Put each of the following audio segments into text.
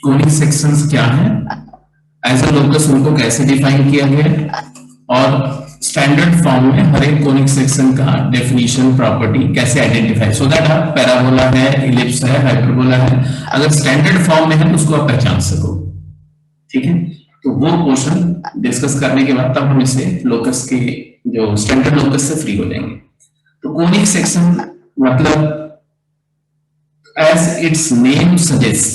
Conic sections क्या है, as a locus उनको कैसे डिफाइन किया गया है, और स्टैंडर्ड फॉर्म में हर एक कोनिक सेक्शन का डेफिनेशन प्रॉपर्टी कैसे आइडेंटिफाई, सो दैट आप पैराबोला है, इलिप्स है, हाइपरबोला है, अगर स्टैंडर्ड फॉर्म में है तो उसको आप पहचान सको। ठीक है, तो वो पोर्शन डिस्कस करने के बाद तब हम इसे लोकस के जो स्टैंडर्ड लोकस से फ्री हो जाएंगे। तो कोनिक सेक्शन मतलब एज इट्स नेम सजेस्ट,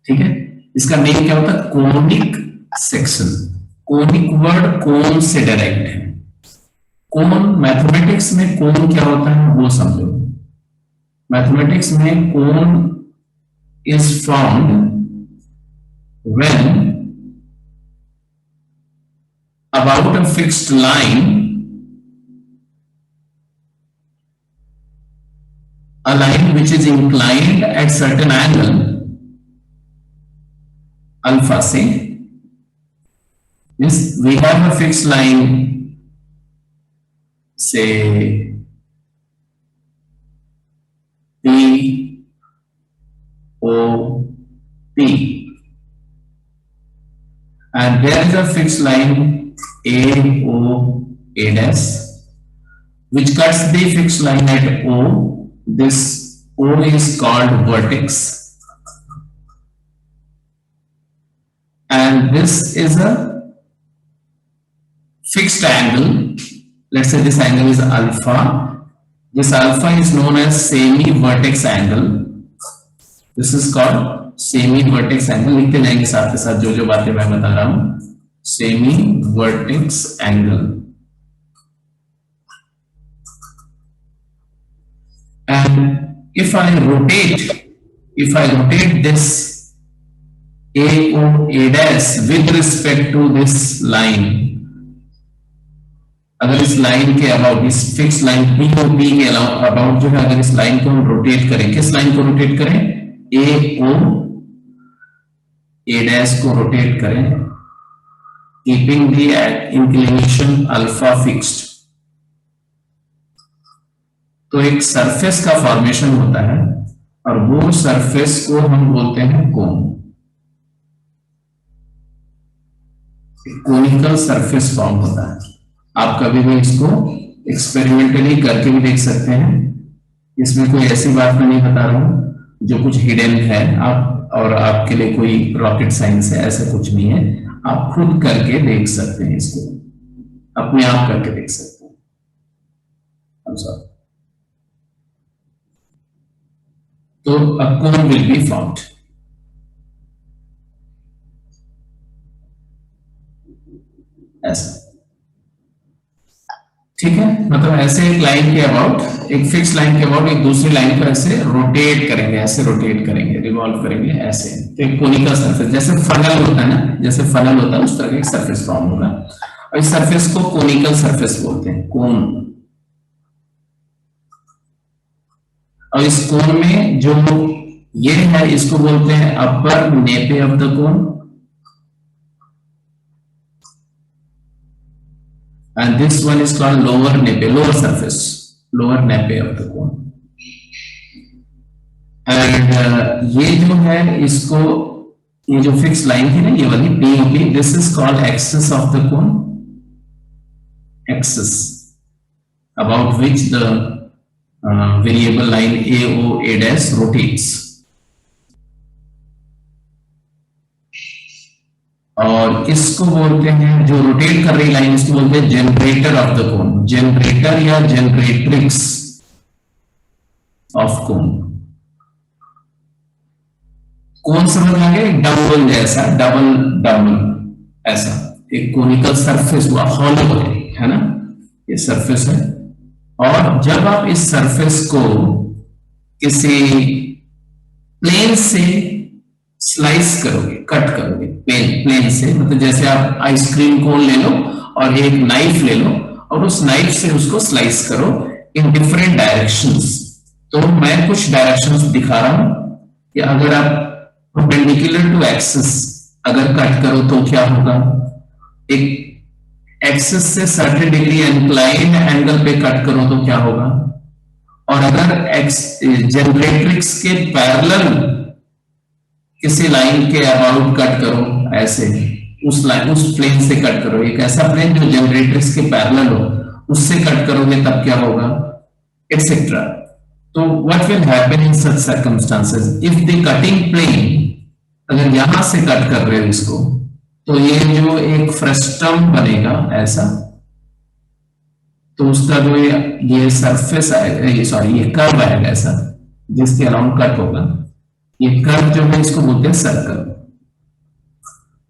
ठीक है, इसका नेम क्या होता है, कोनिक सेक्शन। कोनिक वर्ड कोन से डायरेक्ट है। कोन मैथमेटिक्स में कोन क्या होता है वो समझो। मैथमेटिक्स में cone is found when about a fixed line, a line which is inclined at certain angle alpha, say means we have a fixed line, say P O P, and there is a fixed line A O A dash which cuts the fixed line at O. This O is called vertex, and this is a fixed angle. Let's say this angle is alpha. This alpha is known as semi-vertex angle. This is called semi vertex angle. लिखते जाएंगे साथ के साथ जो जो बातें मैं बता रहा हूं। Semi vertex angle, and if I rotate this AO A dash with respect to this line, अगर इस लाइन के अबाउट, इस फिक्स लाइन POP के अबाउट जो है, अगर इस लाइन को हम रोटेट करें, किस लाइन को रोटेट करें, AO A dash को रोटेट करें, keeping the inclination alpha fixed, तो एक सरफेस का फॉर्मेशन होता है और वो सरफेस को हम बोलते हैं कोन। कोनिकल सरफेस फॉर्म होता है। आप कभी भी इसको एक्सपेरिमेंटली करके भी देख सकते हैं। इसमें कोई ऐसी बात मैं नहीं बता रहा हूं जो कुछ हिडन है आप, और आपके लिए कोई रॉकेट साइंस है, ऐसा कुछ नहीं है। आप खुद करके देख सकते हैं, इसको अपने आप करके देख सकते हैं। तो a cone will be formed। ऐसा, ठीक है, मतलब ऐसे एक लाइन के अबाउट, एक फिक्स लाइन के अबाउट एक दूसरी लाइन को ऐसे रोटेट करेंगे, ऐसे रोटेट करेंगे, रिवॉल्व करेंगे ऐसे। तो एक कोनिकल सरफेस, जैसे फनल होता है ना, जैसे फनल होता है उस तरह का एक सरफेस फॉर्म होगा, और इस सरफेस को कोनिकल सरफेस बोलते हैं, कोन। और इस कोन में जो ये है, इसको बोलते हैं upper nappe of the cone, and this one is called lower nape, lower surface, lower nape of the cone। and ये जो है, इसको, ये जो फिक्स लाइन थी ना, ये वाली POP, this is called axis of the cone, axis about which the variable line AO A dash rotates। और इसको बोलते हैं, जो रोटेट कर रही लाइन, इसको बोलते हैं generator off the cone, generator या जनरेट्रिक्स ऑफ कोन। कोन समझ आ गया, डबल जैसा, डबल ऐसा एक कोनिकल सरफेस हुआ, हॉलो है ना, ये सरफेस है। और जब आप इस सरफेस को किसी प्लेन से स्लाइस करोगे, कट करोगे, प्लेन से, मतलब जैसे आप आइसक्रीम कोन ले लो और एक नाइफ ले लो और उस नाइफ से उसको स्लाइस करो इन डिफरेंट डायरेक्शंस। तो मैं कुछ डायरेक्शंस दिखा रहा हूं कि अगर आप परपेंडिकुलर टू एक्सिस अगर कट करो तो क्या होगा, एक एक्सिस से 30 डिग्री इंक्लाइंड एंगल पे कट करो तो क्या होगा, और अगर जनरेट्रिक्स के पैरेलल किसी लाइन के अबाउट कट करो, ऐसे उस लाइन उस प्लेन से कट करो, एक ऐसा प्लेन जो जनरेटर्स के पैरेलल हो, उससे कट करोगे तब क्या होगा, एक्सेट्रा। तो what will happen in such circumstances, if the cutting plane, अगर यहां से कट कर रहे हो इसको, तो ये जो एक फ्रस्टम बनेगा ऐसा, तो उसका जो ये सरफेस आएगा, ये सॉरी ये कर्व आएगा ऐसा, जिसके अराउंड कट होगा, ये कर्व जो है इसको बोलते हैं सर्कल।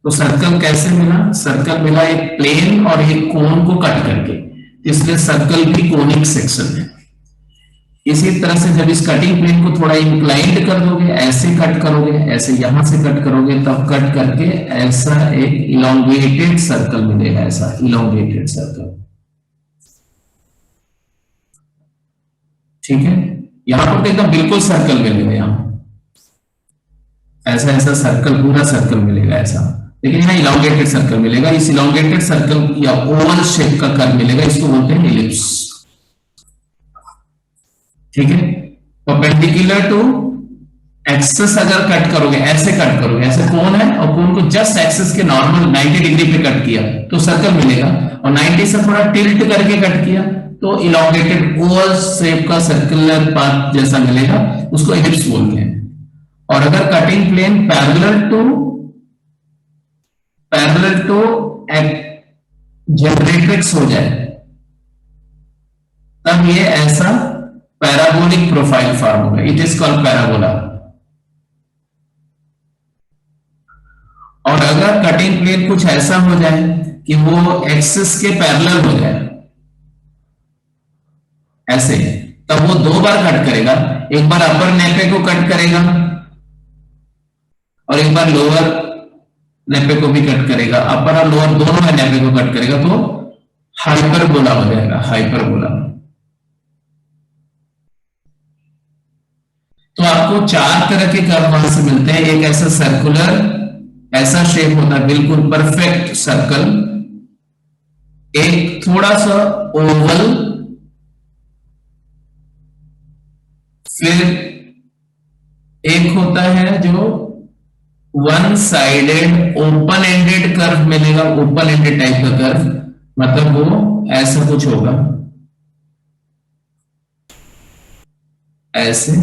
तो सर्कल कैसे मिला, सर्कल मिला एक प्लेन और एक कोन को कट करके, इसलिए सर्कल भी कोनिक सेक्शन है। इसी तरह से जब इस कटिंग प्लेन को थोड़ा इंक्लाइंड कर दोगे, ऐसे कट करोगे, ऐसे यहां से कट करोगे, तब कट करके ऐसा एक इलोंगेटेड सर्कल मिलेगा, ऐसा इलोंगेटेड सर्कल। ठीक है, यहां पर तो एकदम बिल्कुल सर्कल मिलेगा, यहां ऐसा ऐसा सर्कल, पूरा सर्कल मिलेगा ऐसा, लेकिन यहाँ इलोंगेटेड सर्कल मिलेगा। इस इलोंगेटेड सर्कल या ओवल शेप का कर्व मिलेगा, इसको बोलते हैं इलिप्स। ठीक है, परपेंडिकुलर टू एक्सिस अगर कट करोगे, ऐसे कट करोगे, ऐसे कोन है और कोन को जस्ट एक्सिस के नॉर्मल 90 डिग्री पे कट किया तो सर्कल मिलेगा, और 90 से थोड़ा टिल्ट करके कट किया तो इलोंगेटेड ओवल शेप का सर्कुलर पाथ जैसा मिलेगा, उसको इलिप्स बोलते हैं। और अगर cutting plane parallel to generatrix हो जाए, तब ये ऐसा पैराबोलिक प्रोफाइल फॉर्म होगा, इट इज कॉल्ड पैराबोला। और अगर कटिंग प्लेन कुछ ऐसा हो जाए कि वो एक्सिस के पैरेलल हो जाए ऐसे, तब वो दो बार कट करेगा, एक बार अपर नेपे को कट करेगा और एक बार लोअर नेपे को भी कट करेगा, अपर और लोअर दोनों नेपे को कट करेगा, तो हाइपरबोला हो जाएगा, हाइपरबोला। तो आपको चार तरह के कर्व वहां से मिलते हैं, एक ऐसा सर्कुलर, ऐसा शेप होता है बिल्कुल परफेक्ट सर्कल, एक थोड़ा सा ओवल, फिर एक होता है जो one sided open ended curve मिलेगा, ओपन एंडेड टाइप का कर्व, मतलब वो ऐसा कुछ होगा, ऐसे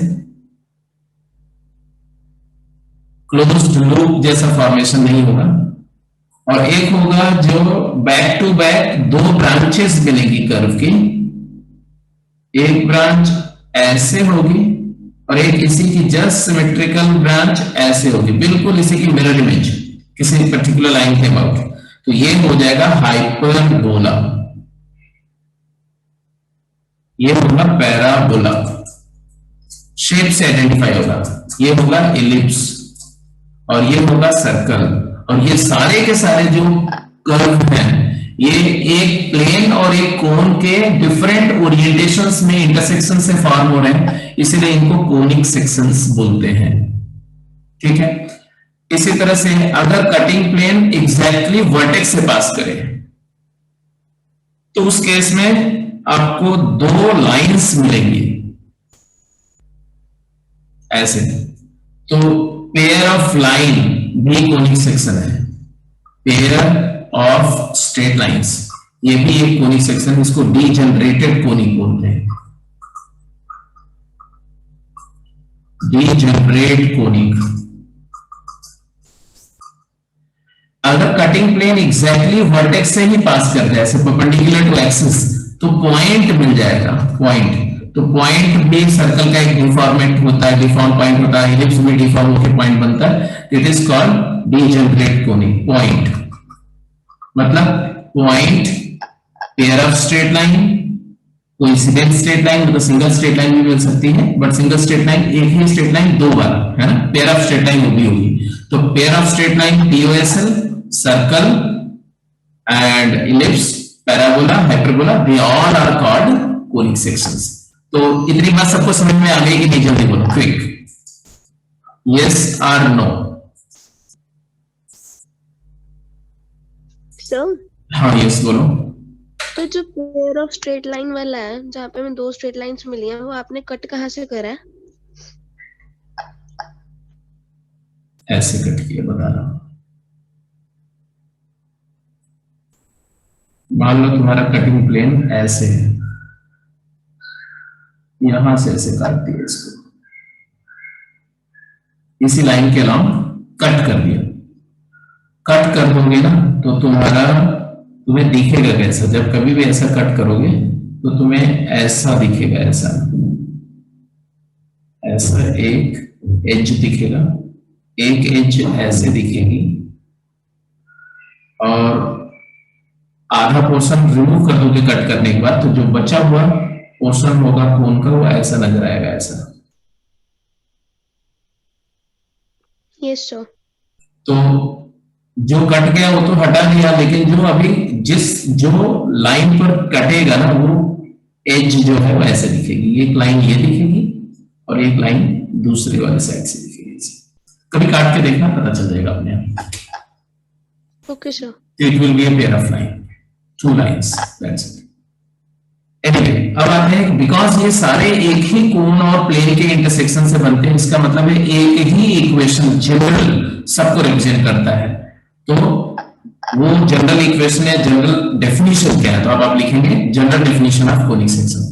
क्लोज्ड लूप जैसा फॉर्मेशन नहीं होगा। और एक होगा जो बैक टू बैक दो ब्रांचेस मिलेंगी कर्व की, एक ब्रांच ऐसे होगी और एक इसी की जस्ट सिमेट्रिकल ब्रांच ऐसे होगी, बिल्कुल इसी की मिरर इमेज किसी पर्टिकुलर लाइन के अबाउट, तो ये हो जाएगा हाइपरबोला, ये होगा पैराबोला, शेप से आइडेंटिफाई होगा, ये होगा इलिप्स और ये होगा सर्कल। और ये सारे के सारे जो कर्व हैं, ये एक प्लेन और एक कोन के डिफरेंट ओरिएंटेशंस में इंटरसेक्शन से फॉर्म हो रहे हैं, इसलिए इनको कोनिक सेक्शंस बोलते हैं। ठीक है, इसी तरह से अगर कटिंग प्लेन एग्जैक्टली वर्टेक्स से पास करे, तो उस केस में आपको दो लाइंस मिलेंगी ऐसे, तो पेयर ऑफ लाइन भी कोनिक सेक्शन है, पेयर ऑफ स्ट्रेट लाइंस ये भी एक कोनिक सेक्शन, इसको डीजनरेटेड कोनिक बोलते हैं, डीजनरेट कोनिक। अगर कटिंग प्लेन एग्जैक्टली वर्टेक्स से ही पास कर जाए, ऐसे परपेंडिकुलर टू एक्सिस, तो पॉइंट मिल जाएगा, पॉइंट। तो पॉइंट भी सर्कल का एक डिफॉर्मेट होता है, डिफॉर्म पॉइंट होता है, इलिप्स भी डिफॉर्म होकर पॉइंट बनता है, it is called degenerate conic. Point मतलब point, pair of straight line, coincident straight line, मतलब सिंगल स्ट्रेट लाइन भी मिल सकती है, बट सिंगल स्ट्रेट लाइन एक ही स्ट्रेट लाइन दो बार है ना, पेयर ऑफ स्ट्रेट लाइन वो भी होगी। तो pair of straight line POSL, circle and ellipse, parabola, hyperbola, they all are called conic sections. तो इतनी बात सबको समझ में आ गई कि नहीं, जल्दी बोलो क्विक, यस और नो। सर हाँ यस बोलो। तो जो पेयर ऑफ स्ट्रेट लाइन वाला है, जहाँ पे हमें दो स्ट्रेट लाइंस मिली हैं, वो आपने कट कहाँ से करा है? ऐसे कट किया, बता रहा हूं। मान लो तुम्हारा कटिंग प्लेन ऐसे है, यहां से ऐसे काट दिया इसको, इसी लाइन के अलावा कट कर दिया। कट कर दोगे ना तो तुम्हें दिखेगा कैसा, जब कभी भी ऐसा कट करोगे तो तुम्हें ऐसा दिखेगा, ऐसा ऐसा एक एज दिखेगा, एक एज ऐसे दिखेगी, और आधा पोर्शन रिमूव कर दोगे कट करने के बाद, तो जो बचा हुआ पोर्शन होगा कोन का वो ऐसा नजर आएगा, ऐसा। Yes sir. तो जो कट गया वो तो हटा दिया, लेकिन जो अभी जो लाइन पर कटेगा ना वो एज जो है वो ऐसे दिखेगी, एक लाइन ये दिखेगी और एक लाइन दूसरे वाले साइड से दिखेगी। कभी काट के देखना, पता चल जाएगा अपने आप। Okay sir. It will be a pair of line, 2 lines, that's it. Anyway, अब आते हैं, बिकॉज ये सारे एक ही कोन और प्लेन के इंटरसेक्शन से बनते हैं, इसका मतलब है एक ही इक्वेशन जनरल सबको रिप्रेजेंट करता है। तो वो जनरल इक्वेशन या जनरल डेफिनेशन क्या है, तो अब आप लिखेंगे general definition of conic section.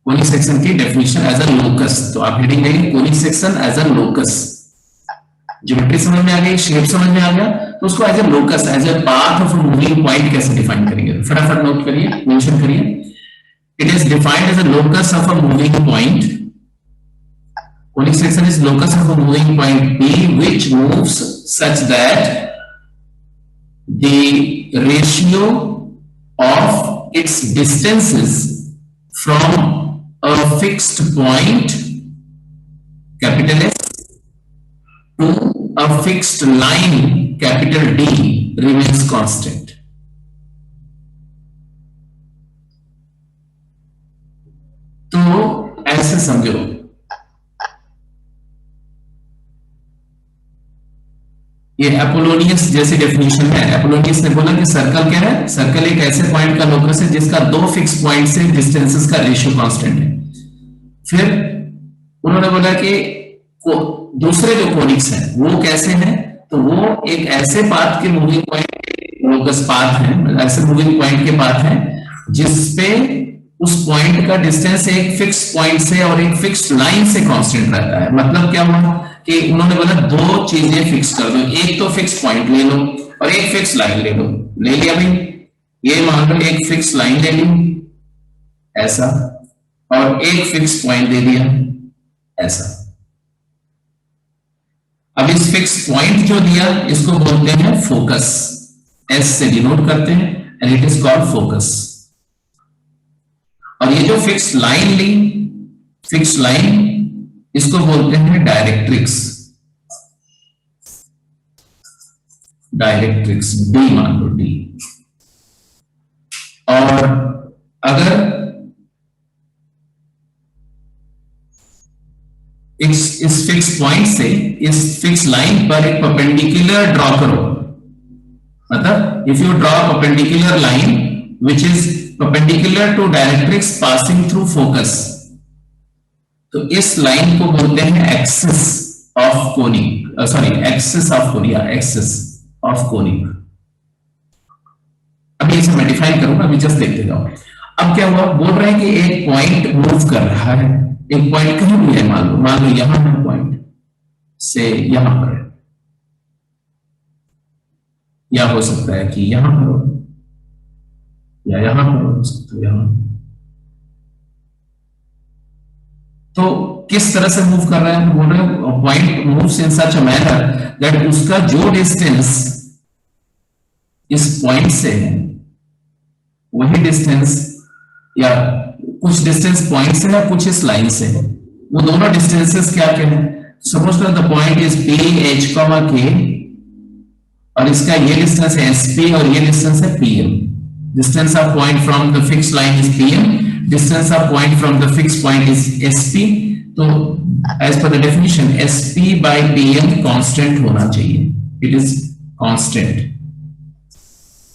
Conic section की डेफिनेशन एज अ लोकस, तो आप हेडिंग देंगे conic section as a locus. Geometry समझ में आ गई, शेप समझ में आ गया, तो उसको as a locus, as a path of moving point कैसे डिफाइन करेंगे, फटाफट नोट करिए, मेंशन करिए। It is defined as a locus of a moving point. Conic section is locus of a moving point P which moves such that the ratio of its distances from a fixed point capital S to a fixed line capital D remains constant. तो ऐसे समझो, ये Apollonius जैसी definition है। Apollonius ने बोला कि circle क्या है, सर्कल एक ऐसे पॉइंट का लोकस है जिसका 2 फिक्स पॉइंट से डिस्टेंसेस का रेशियो कांस्टेंट है। फिर उन्होंने बोला कि दूसरे जो कोनिक्स हैं वो कैसे हैं, तो वो एक ऐसे पाथ के मूविंग पॉइंट लोकस पाथ है, ऐसे मूविंग पॉइंट के पाथ है जिसपे उस पॉइंट का डिस्टेंस एक फिक्स पॉइंट से और एक फिक्स लाइन से कांस्टेंट रहता है। मतलब क्या हुआ कि उन्होंने बोला 2 चीजें फिक्स कर दो, एक तो फिक्स पॉइंट ले लो और एक फिक्स लाइन ले लो। ले लिया भाई, ये मान लो एक फिक्स लाइन ले ली ऐसा, और एक फिक्स पॉइंट दे दिया ऐसा। अब इस फिक्स पॉइंट जो दिया इसको बोलते हैं फोकस, एस से डिनोट करते हैं, and it is called focus. और ये जो फिक्स लाइन ली, फिक्स लाइन, इसको बोलते हैं डायरेक्ट्रिक्स, डायरेक्ट्रिक्स डी मान लो, डी। और अगर इस फिक्स पॉइंट से इस फिक्स लाइन पर एक परपेंडिकुलर ड्रॉ करो, मतलब if you draw perpendicular line which is perpendicular to directrix passing through focus, तो इस लाइन को बोलते हैं axis of conic, sorry axis of conic, axis of conic. अभी इसे मैं डिफाइन करूंगा, अभी जस्ट देखते जाओ। अब क्या हुआ, बोल रहे हैं कि एक पॉइंट मूव कर रहा है, एक पॉइंट कहीं भी है, मान लो यहां है पॉइंट से यहां पर, या हो सकता है कि यहां पर हो या यहां पर हो सकता है, यहां। तो किस तरह से मूव कर रहा है, बोल रहे हैं point moves in such a manner that उसका जो डिस्टेंस इस पॉइंट से है वही डिस्टेंस, या कुछ डिस्टेंस पॉइंट से है कुछ इस लाइन से है, वो दोनों डिस्टेंसेस क्या क्या है। Suppose that the point is P H comma के, और इसका ये डिस्टेंस है एसपी और ये डिस्टेंस है PM. Distance of point from the fixed line is PM. Distance of point from the fixed point is SP. तो as per the definition, SP by PM constant होना चाहिए. It is constant,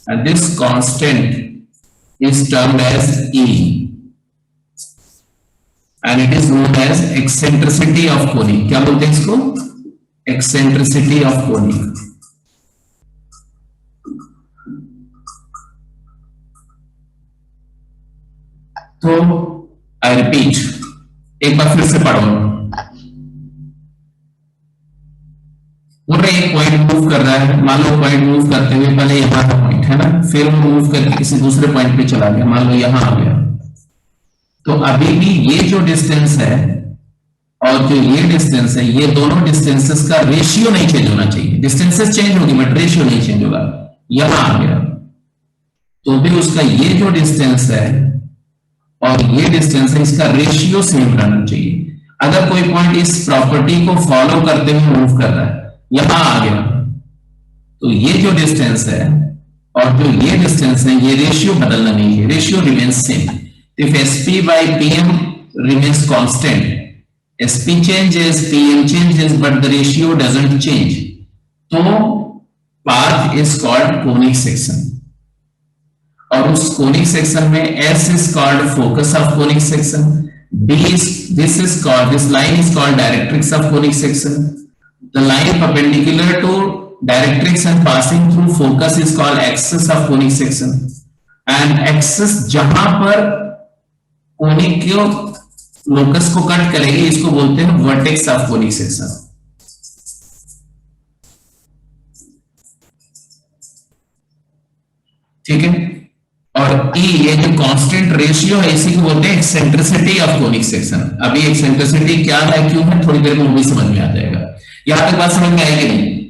and this constant is termed as E, and it is known as eccentricity of conic. क्या बोलते हैं इसको? Eccentricity of conic. तो I repeat, एक बार फिर से पढ़ो। बोल रहे एक पॉइंट मूव कर रहा है, मान लो पॉइंट मूव करते हुए पहले यहां का पॉइंट है ना, फिर वो मूव करके किसी दूसरे पॉइंट पे चला गया, मान लो यहां आ गया। तो अभी भी ये जो डिस्टेंस है और जो ये डिस्टेंस है, ये दोनों डिस्टेंसेस का रेशियो नहीं चेंज होना चाहिए। डिस्टेंसेस चेंज होगी बट रेशियो नहीं चेंज होगा। यहां आ गया तो भी उसका ये जो डिस्टेंस है और ये डिस्टेंस है, इसका रेशियो सेम रहना चाहिए। अगर कोई पॉइंट इस प्रॉपर्टी को फॉलो करते हुए मूव कर रहा है, यहां आ गया, तो ये जो डिस्टेंस है और जो ये डिस्टेंस है, ये रेशियो बदलना नहीं है, ratio remains same. If sp by pm remains constant, sp changes, pm changes, but the ratio doesn't change, तो path is called conic section। और उस conic section में s is called focus of conic section, this line is called directrix of conic section, the line perpendicular to directrix and passing through focus is called axis of conic section, and axis जहां पर conic के locus को cut करेगी, इसको बोलते हैं vertex of conic section. ठीक है, और ई ये जो कांस्टेंट रेशियो है, इसी को बोलते हैं एक्सेंट्रिसिटी ऑफ कोनिक सेक्शन। अभी एक्सेंट्रिसिटी क्या है, क्यों है, थोड़ी देर में वो भी समझ में आ जाएगा। यहां तक बात समझ में आएगी नहीं?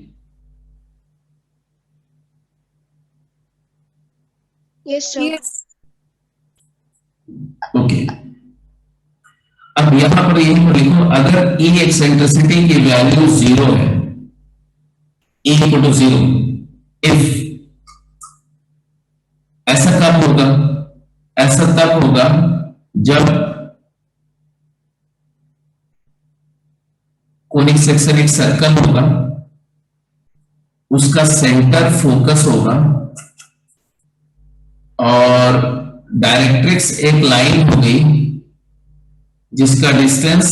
Yes sir. ओके, अब यहां पर यही पर लिखो, अगर ई एक्सेंट्रिसिटी की वैल्यू 0 है, ई इक्वल टू 0, इफ, ऐसा कब होगा, ऐसा तब होगा जब कोनिक सेक्शन एक सर्कल होगा, उसका सेंटर फोकस होगा और डायरेक्ट्रिक्स एक लाइन हो गई जिसका डिस्टेंस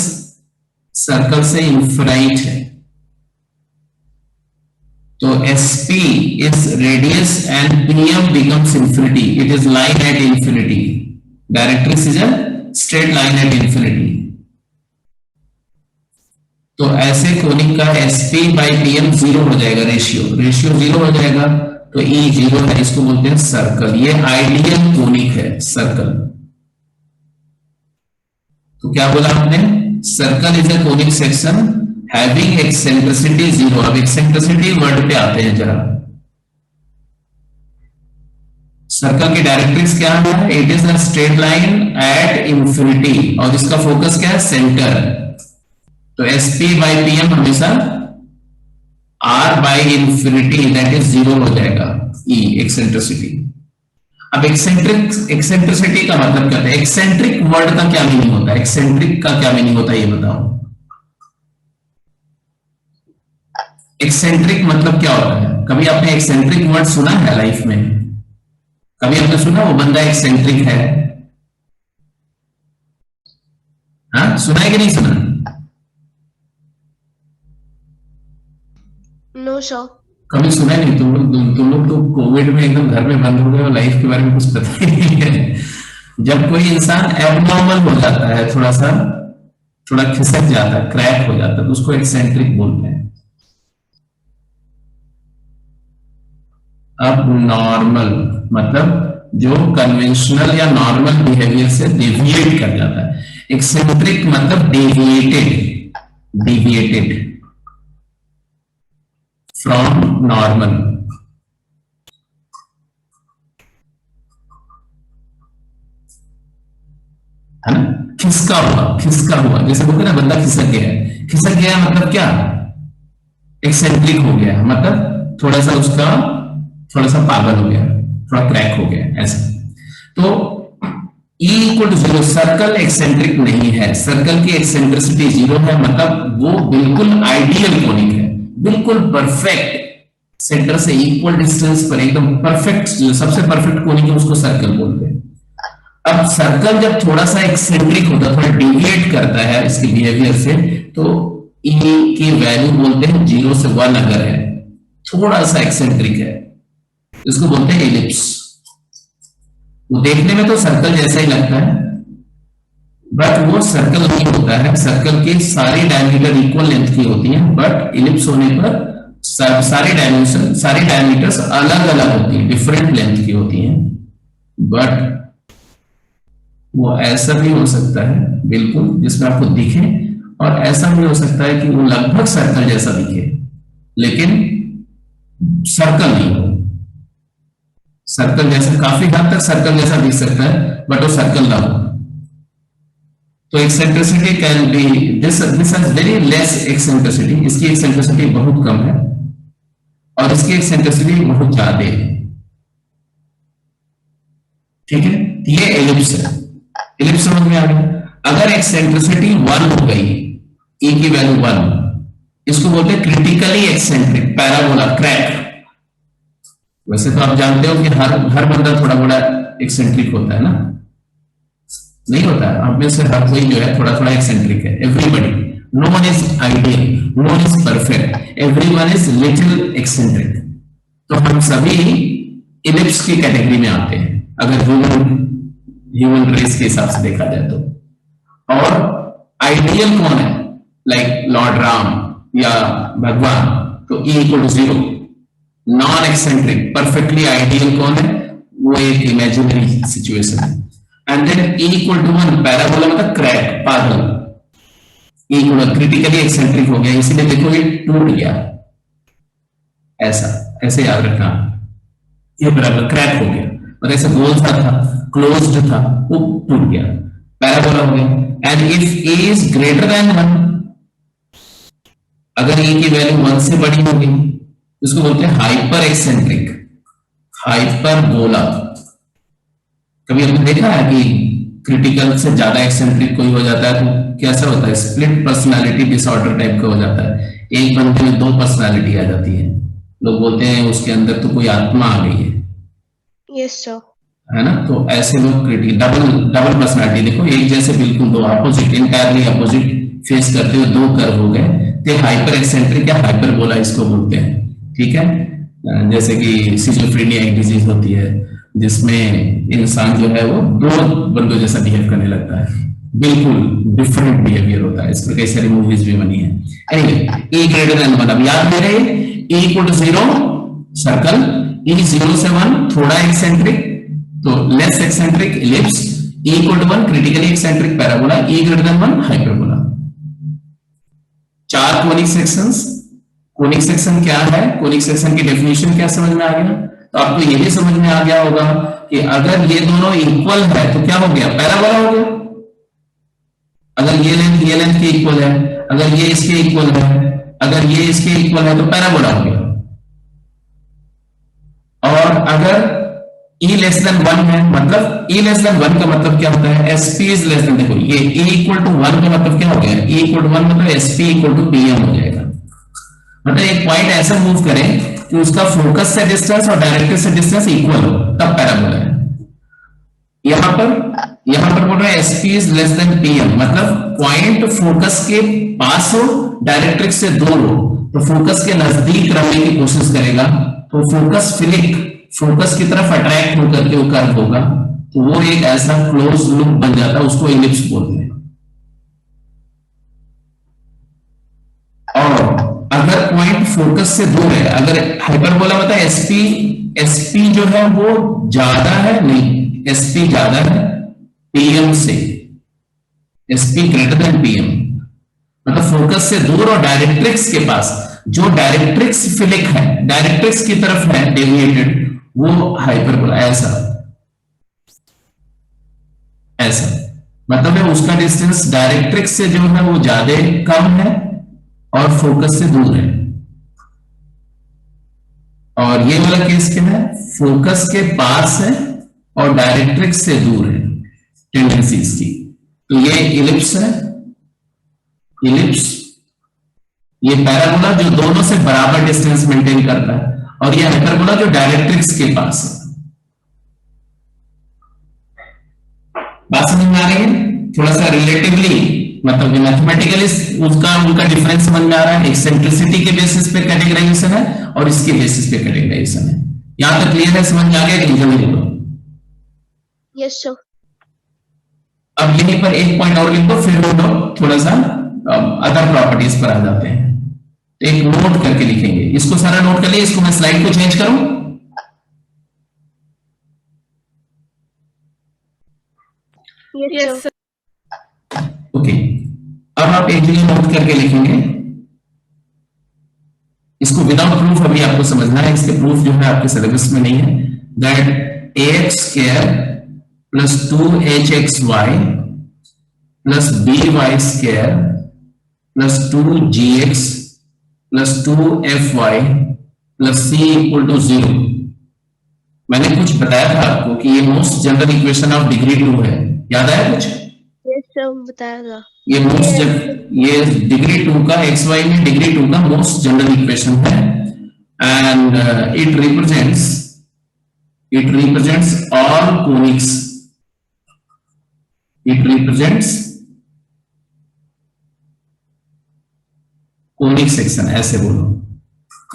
सर्कल से इनफाइनाइट है। तो SP is radius and PM becomes infinity. It is line at infinity. Directrix is a straight line at infinity. तो ऐसे कोनिक का SP by PM 0 हो जाएगा, रेशियो 0 हो जाएगा, तो E 0 है, इसको बोलते हैं सर्कल। ये आइडियल कोनिक है, सर्कल। तो क्या बोला आपने, circle is a conic section having eccentricity 0। अब एक्सेंट्रिसिटी वर्ड पे आते हैं जरा। सर्कल की डायरेक्ट्रिक्स क्या है, it is a straight line at infinity, और इसका फोकस क्या है, सेंटर। तो SP by PM हमेशा R by infinity that is 0 हो जाएगा, E एक्सेंट्रिसिटी। अब एक्सेंट्रिसिटी का मतलब क्या है, एक्सेंट्रिक वर्ड का क्या मीनिंग होता है, एक्सेंट्रिक का क्या मीनिंग होता है ये बताओ। एक्सेंट्रिक मतलब क्या होता है, कभी आपने एक्सेंट्रिक वर्ड सुना है लाइफ में, कभी आपने सुना वो बंदा एक्सेंट्रिक है? हाँ, सुना है कि नहीं सुना? No sir. कभी सुना नहीं? तुम लोग तो कोविड में एकदम घर में बंद हो गए और लाइफ के बारे में कुछ पता ही नहीं है। जब कोई इंसान एबनॉर्मल हो जाता है, थोड़ा खिसक जाता है, क्रैक हो जाता है, तो उसको एक्सेंट्रिक बोलते हैं। अब नॉर्मल मतलब जो कन्वेंशनल या नॉर्मल बिहेवियर से डेविएट कर जाता है। एक्सेंट्रिक मतलब डेविएटेड फ्रॉम नॉर्मल। है ना, खिसका हुआ, जैसे बोलते ना बंदा खिसक गया मतलब क्या, एक्सेंट्रिक हो गया, मतलब थोड़ा सा पागल हो गया, थोड़ा क्रैक हो गया, ऐसा। तो E equal to 0, circle eccentric नहीं है, सर्कल की एक्सेंट्रिसिटी 0 है, मतलब वो बिल्कुल आइडियल कोनिक है, बिल्कुल परफेक्ट, सेंटर से इक्वल डिस्टेंस पर एकदम परफेक्ट, जो सबसे परफेक्ट कोनिक है उसको सर्कल बोलते हैं। अब सर्कल जब थोड़ा सा एक्सेंट्रिक होता है, थोड़ा डिविएट करता है इसके बिहेवियर से, तो ई की वैल्यू बोलते हैं 0 से 1 अगर है, थोड़ा सा एक्सेंट्रिक है, इसको बोलते हैं इलिप्स। वो देखने में तो सर्कल जैसा ही लगता है, बट वो सर्कल नहीं होता है। सर्कल की सारी डायमीटर इक्वल लेंथ की होती है, बट इलिप्स होने पर सारे डायमेंशन, सारी डायमीटर्स अलग अलग होती है, डिफरेंट लेंथ की होती हैं। बट वो ऐसा भी हो सकता है बिल्कुल जिसमें आपको दिखे, और ऐसा भी हो सकता है कि वो लगभग सर्कल जैसा दिखे लेकिन सर्कल नहीं हो। सर्कल जैसा, काफी हद तक सर्कल जैसा दिख सकता है बट वो सर्कल ना हो। तो eccentricity can be this has very less eccentricity, इसकी एक्सेंट्रिसिटी बहुत कम है और इसकी एक्सेंट्रिसिटी बहुत ज्यादा है। ठीक है, ये एलिप्स है। एलिप्स समझ में आ गया। अगर एक्सेंट्रिसिटी 1 हो गई, ई की वैल्यू 1, इसको बोलते हैं क्रिटिकली एक्सेंट्रिक पैराबोला, क्रैक। वैसे तो आप जानते हो कि हर बंदा थोड़ा थोड़ा एक्सेंट्रिक होता है ना, नहीं होता है? आप में से हर कोई जो है थोड़ा थोड़ा एक्सेंट्रिक है। Everybody, no one is ideal, no one is perfect, everyone is little eccentric. तो हम सभी इलिप्स की कैटेगरी में आते हैं अगर ह्यूमन रेस के हिसाब से देखा जाए तो। और आइडियल कौन है? लाइक लॉर्ड राम या भगवान, तो E equal to 0। Non eccentric perfectly ideal कौन है? वो एक इमेजिनरी सिचुएशन है। And then E equal to 1 parabola मतलब क्रैक, पागल। ई इक्वल क्रिटिकली एक्सेंट्रिक हो गया, इसीलिए देखो ये टूट गया, ऐसा, ऐसे याद रखना, ये बराबर क्रैक हो गया। और ऐसा गोल था क्लोज्ड था, वो टूट गया, पैराबोला हो गया। And if A is greater than 1, अगर ए की वैल्यू 1 से बड़ी होगी, इसको बोलते हैं हाइपर एक्सेंट्रिक, हाइपरबोला। कभी हमने देखा है कि क्रिटिकल से ज्यादा एक्सेंट्रिक कोई हो जाता है तो कैसा होता है? स्प्लिट पर्सनालिटी डिसऑर्डर टाइप का हो जाता है। एक बंदे में 2 पर्सनालिटी आ जाती है, लोग बोलते हैं उसके अंदर तो कोई आत्मा आ गई है। Yes sir. है ना? तो ऐसे लोग क्रिटिकल, डबल पर्सनालिटी, देखो एक जैसे बिल्कुल दो अपोजिट, इंटायरली अपोजिट फेस करते हुए 2 कर्व हो गए, तो हाइपर एक्सेंट्रिक या हाइपरबोला इसको बोलते हैं। ठीक है, जैसे कि सिजोफ्रेनिया एक डिजीज होती है जिसमें इंसान जो है वो 2 बंदों जैसा बिहेव करने लगता है, बिल्कुल डिफरेंट बिहेवियर होता है। इस पर कई सारी मूवीज भी बनी है। एनीवे, ई ग्रेटर देन 1, अब याद में रहे, E equal to 0 circle, E 0 से 1 थोड़ा एक्सेंट्रिक, तो less eccentric ellipse, E equal to 1 critically eccentric parabola, E greater than 1 hyperbola. 4 conic sections. Conic section क्या है? कोनिक सेक्शन की डेफिनेशन क्या समझ में आ गया? तो आपको ये भी समझ में आ गया होगा कि अगर ये दोनों इक्वल है तो क्या हो गया? पैराबोला हो गया। अगर ये लेंथ के इक्वल है, अगर ये इसके इक्वल है, अगर ये इसके इक्वल है तो पैराबोला हो गया। और अगर E लेस देन 1 है, मतलब E लेस देन 1 का मतलब क्या होता है? SP इज लेस देन, देखो ये E इक्वल टू 1 का मतलब क्या हो गया? E इक्वल टू 1 मतलब SP इक्वल टू PM हो जाएगा। मतलब एक पॉइंट ऐसा मूव करें कि उसका फोकस से डिस्टेंस और डायरेक्ट्रिक्स से डिस्टेंस इक्वल हो, तब पैराबोला है। यहां पर बोल रहा है SP is less than PM, मतलब पॉइंट फोकस के पास हो, डायरेक्ट्रिक्स से दूर हो, तो फोकस के नजदीक रखने की कोशिश करेगा, तो फोकस फिलिक, फोकस की तरफ अट्रैक्ट होकर के वो कर्व होगा, तो वो एक ऐसा क्लोज लूप बन जाता है, उसको इलिप्स बोलते हैं। और अगर पॉइंट फोकस से दूर है, अगर हाइपरबोला मतलब एसपी जो है वो ज्यादा है, नहीं एसपी ज्यादा है पीएम से, एसपी ग्रेटर देन पीएम, मतलब फोकस से दूर और डायरेक्ट्रिक्स के पास, जो डायरेक्ट्रिक्स फिलिक है, डायरेक्ट्रिक्स की तरफ है डेविएटेड, वो हाइपरबोला। ऐसा मतलब है उसका डिस्टेंस डायरेक्ट्रिक्स से जो है वो ज्यादा कम है और फोकस से दूर है। और ये वाला केस क्या है? फोकस के पास है और डायरेक्ट्रिक्स से दूर है टेंडेंसीज की। तो ये इलिप्स है, इलिप्स, ये पैराबोला जो दोनों से बराबर डिस्टेंस मेंटेन करता है, और ये हाइपरबोला जो डायरेक्ट्रिक्स के पास है। बात समझ में आ रही है? थोड़ा सा रिलेटिवली मतलब कि मैथमेटिकली उसका उनका डिफरेंस समझ में आ रहा है। एक्सेंट्रिसिटी के बेसिस पे कैटेगराइजेशन है और इसके बेसिस पे कैटेगराइजेशन है। यहां तक क्लियर है, समझ में आ गया कि जल्दी लिखो। Yes sir. अब यहीं पर एक पॉइंट और लिख दो, फिर हम लोग थोड़ा सा अदर प्रॉपर्टीज पर आ जाते हैं। तो एक नोट करके लिखेंगे, इसको सारा नोट कर लिया। इसको मैं स्लाइड को चेंज करूं? Yes sir. ओके, अब आप एक जगह नोट करके लिखेंगे। इसको विदाउट प्रूफ अभी आपको समझना है, इसके प्रूफ जो है आपके सिलेबस में नहीं है। That ax square plus 2hxy plus by square plus 2gx plus 2fy plus c equal to 0। मैंने कुछ बताया था आपको कि ये most general equation of degree 2 है, याद आया कुछ? यस सर, बताया था। ये डिग्री 2 का एक्स वाई में डिग्री 2 का मोस्ट जनरल इक्वेशन है। And it represents all conics, it represents conic section, ऐसे बोलो।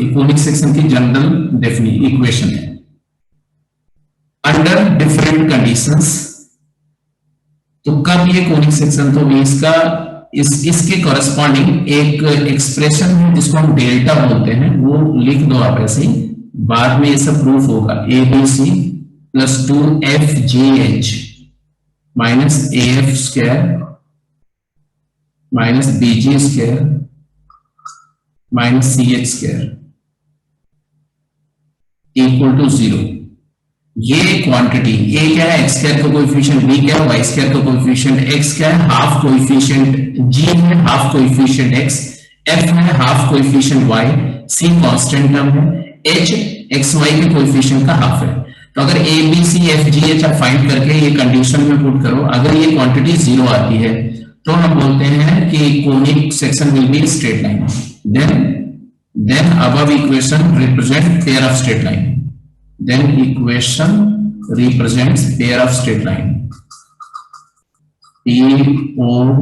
ये कोनिक सेक्शन की जनरल इक्वेशन है। अंडर डिफरेंट कंडीशंस, तो कब ये कोनिक सेक्शन, तो इसका इसके कॉरेस्पॉन्डिंग एक एक्सप्रेशन है जिसको हम डेल्टा बोलते हैं, वो लिख दो आप ऐसे ही, बाद में ये सब प्रूफ होगा। A B C plus 2fgh minus af square minus bg square minus ch square equal to 0। ये क्वांटिटी a क्या है, x स्क्वायर का कोएफिशिएंट, b क्या है, y स्क्वायर का कोएफिशिएंट, x क्या है, हाफ कोएफिशिएंट, g है हाफ कोएफिशिएंट x, f है half coefficient y, c constant term है, h x y के कोएफिशिएंट का हाफ है। तो अगर a b c f g h आप फाइंड करके ये कंडीशन में पुट करो, अगर ये क्वांटिटी 0 आती है तो हम बोलते हैं कि conic section will be straight line. Then above equation represent pair of straight line, then equation represents pair of straight line POSL।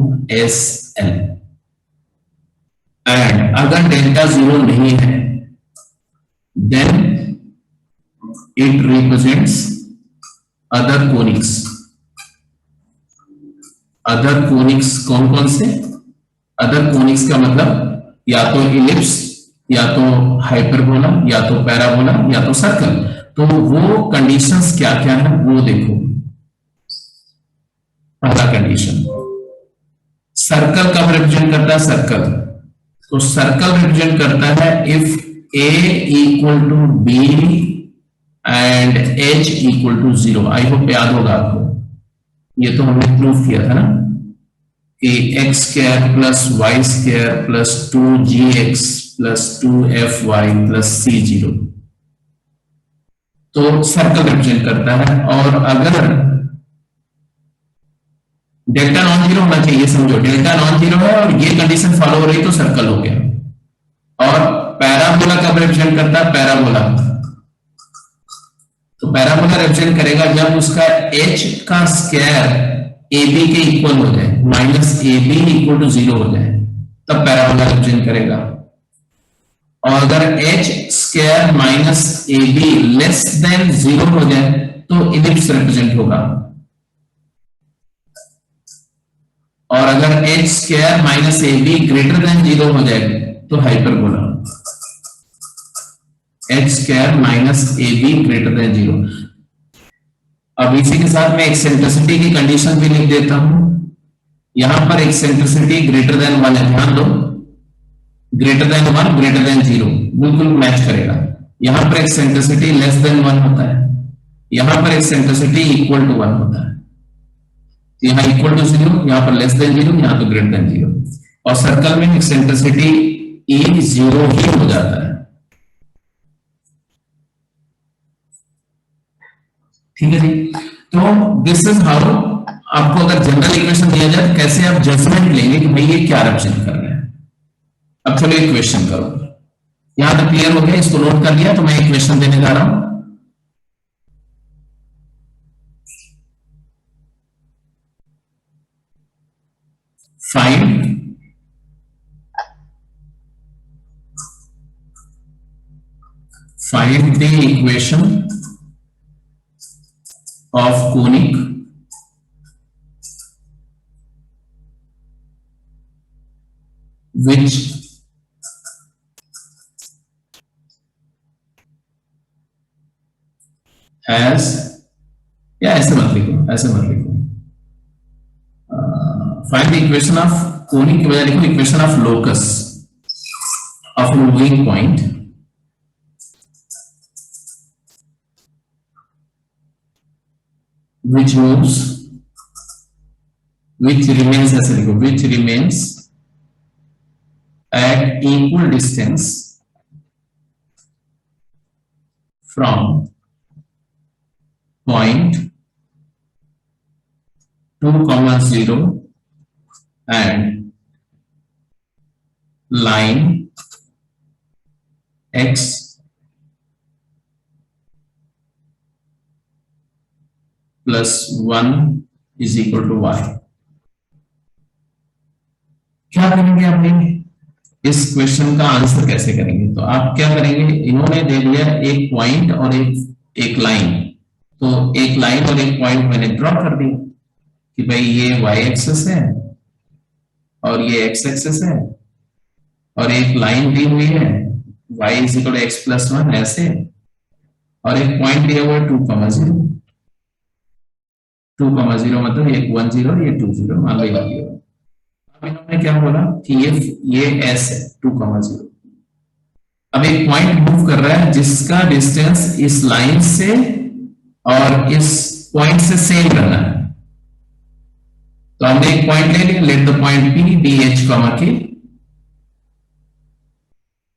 and अगर डेल्टा 0 नहीं है then it represents other conics। other conics कौन कौन से? other conics का मतलब या तो इलिप्स, या तो हाइपरबोला, या तो पैराबोला, या तो सर्कल। तो वो कंडीशंस क्या क्या है वो देखो। पहला कंडीशन, सर्कल कब रिप्रेजेंट करता है? सर्कल, तो सर्कल रिप्रेजेंट करता है if a equal to b and h equal to 0। I hope याद होगा आपको, ये तो हमने प्रूव किया था ना कि x square plus y square plus 2gx plus 2fy plus c0, तो सर्कल रिप्रेजेंट करता है। और अगर डेल्टा नॉन जीरो होना चाहिए, समझो डेल्टा नॉन जीरो है और ये कंडीशन फॉलो हो रही तो सर्कल हो गया। और पैराबोला कब रिप्रेजेंट करता है? पैराबोला, तो पैराबोला रिप्रेजेंट करेगा जब उसका h का स्क्वायर ab के इक्वल हो जाए, माइनस ab इक्वल टू 0 हो जाए, तब पैराबोला रिप्रेजेंट करेगा। और अगर h square minus ab less than 0 हो जाए तो इलिप्स रिप्रेजेंट होगा। और अगर h square minus ab greater than 0 हो जाए तो hyperbola. h square minus ab greater than 0। अब इसी के साथ मैं एक्सेंट्रिसिटी की कंडीशन भी लिख देता हूं। यहां पर एक्सेंट्रिसिटी ग्रेटर देन 1 है, ध्यान दो, ग्रेटर देन 1 ग्रेटर देन 0 बिल्कुल मैच करेगा। यहां पर एक्सेंट्रिसिटी लेस देन 1 होता है, यहां पर एक्सेंट्रिसिटी इक्वल टू 1 होता है। यहां इक्वल टू 0, यहां पर लेस देन 0, यहां तो ग्रेटर देन 0। और सर्कल में एक्सेंट्रिसिटी e 0 ही हो जाता है। ठीक है जी, तो दिस इज हाउ, आपको अगर जनरल इक्वेशन दिया जाए तो कैसे आप जजमेंट लेंगे कि भाई ये क्या रिप्रेजेंट कर रहा है। अब चलो एक क्वेश्चन करो, यहां तक क्लियर हो गया, इसको नोट कर लिया, तो मैं एक क्वेश्चन देने जा रहा हूं। find the equation of conic which has, या ऐसे मत लिखो, find the equation of conic की बजाय लिखो equation of locus of moving point which remains, ऐसे लिखो, which remains at equal distance from point 2, 0 and line x plus 1 is equal to y। क्या करेंगे आपने इस क्वेश्चन का आंसर कैसे करेंगे? तो आप क्या करेंगे, इन्होंने दे दिया एक पॉइंट और एक लाइन, तो एक लाइन और एक पॉइंट मैंने ड्रॉ कर दिया कि भाई ये y एक्सिस है और ये x एक्सिस है और एक लाइन दी हुई है y is equal to x plus 1 ऐसे, और एक पॉइंट दिया हुआ है 2,0 मतलब एक 1 0 ये 2 0 मान लो। अब इन्होंने क्या बोला कि ये s है 2,0। अब एक पॉइंट मूव कर रहा है जिसका डिस्टेंस इस लाइन से और इस पॉइंट से सेम करना है, तो हमने एक पॉइंट ले लिया, let the point P D H comma के।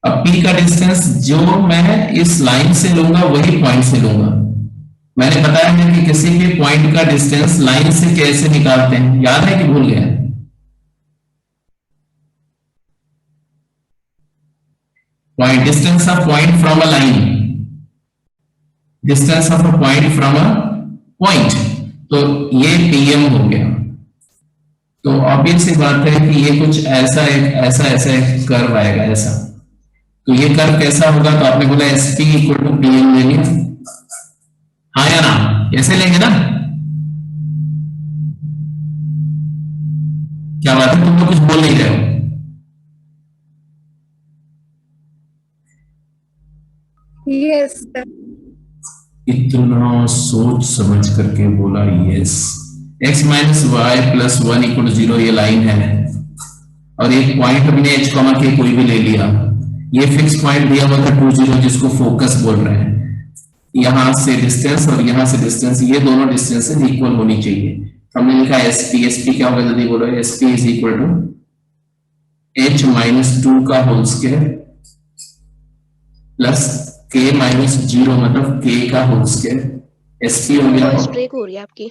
अब P का डिस्टेंस जो मैं इस लाइन से लूंगा वही पॉइंट से लूंगा। मैंने बताया है कि किसी भी पॉइंट का डिस्टेंस लाइन से कैसे निकालते हैं, याद है कि भूल गए? Point distance of point from a line, distance of a point from a point, तो ये pm हो गया। तो ऑब्वियस सी बात है कि ये कुछ ऐसा एक कर्व आएगा ऐसा, तो ये कर्व कैसा होगा? तो आपने बोला SP इक्वल टू pm ले लिया, हाँ या ना? ऐसे लेंगे ना? क्या बात है, तुम लोग कुछ बोल नहीं रहे हो? यस इतना सोच समझ करके बोला yes. x minus y plus 1 equal to 0 ये लाइन है, और एक पॉइंट हमने h कॉमा के कोई भी ले लिया, ये फिक्स पॉइंट दिया हुआ था 2 0 जिसको फोकस बोल रहे हैं। यहां से डिस्टेंस और यहां से डिस्टेंस, ये दोनों डिस्टेंसेस इक्वल होनी चाहिए। हमने लिखा SP क्या होगा जल्दी बोलो? SP is equal to h minus 2 का whole square plus k minus 0 मतलब k का होल स्क्वायर। SP हो गया, ब्रेक हो रही है आपकी।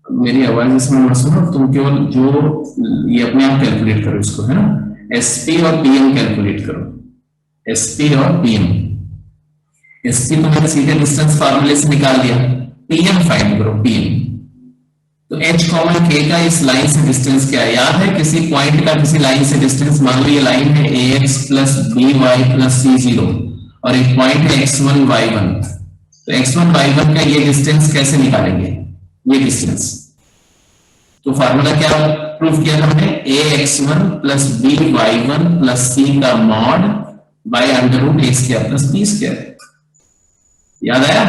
मेरी आवाज इसमें मत सुनो, तुम केवल जो ये अपने आप कैलकुलेट करो इसको, है ना? SP और PM कैलकुलेट करो, SP और PM। SP तो मैंने सीधे डिस्टेंस फार्मूले से निकाल दिया, PM फाइंड करो PM। तो h कॉमन k का इस लाइन से डिस्टेंस क्या है? याद है किसी पॉइंट का किसी लाइन से डिस्टेंस, मान लो ये लाइन है ax plus by plus c0 और एक पॉइंट है x1 y1, तो x1 y1 का ये डिस्टेंस कैसे निकालेंगे? ये डिस्टेंस तो फार्मूला क्या प्रूफ किया था हमने? ax1 plus by1 plus c का mod by under root a square plus b square. याद आया?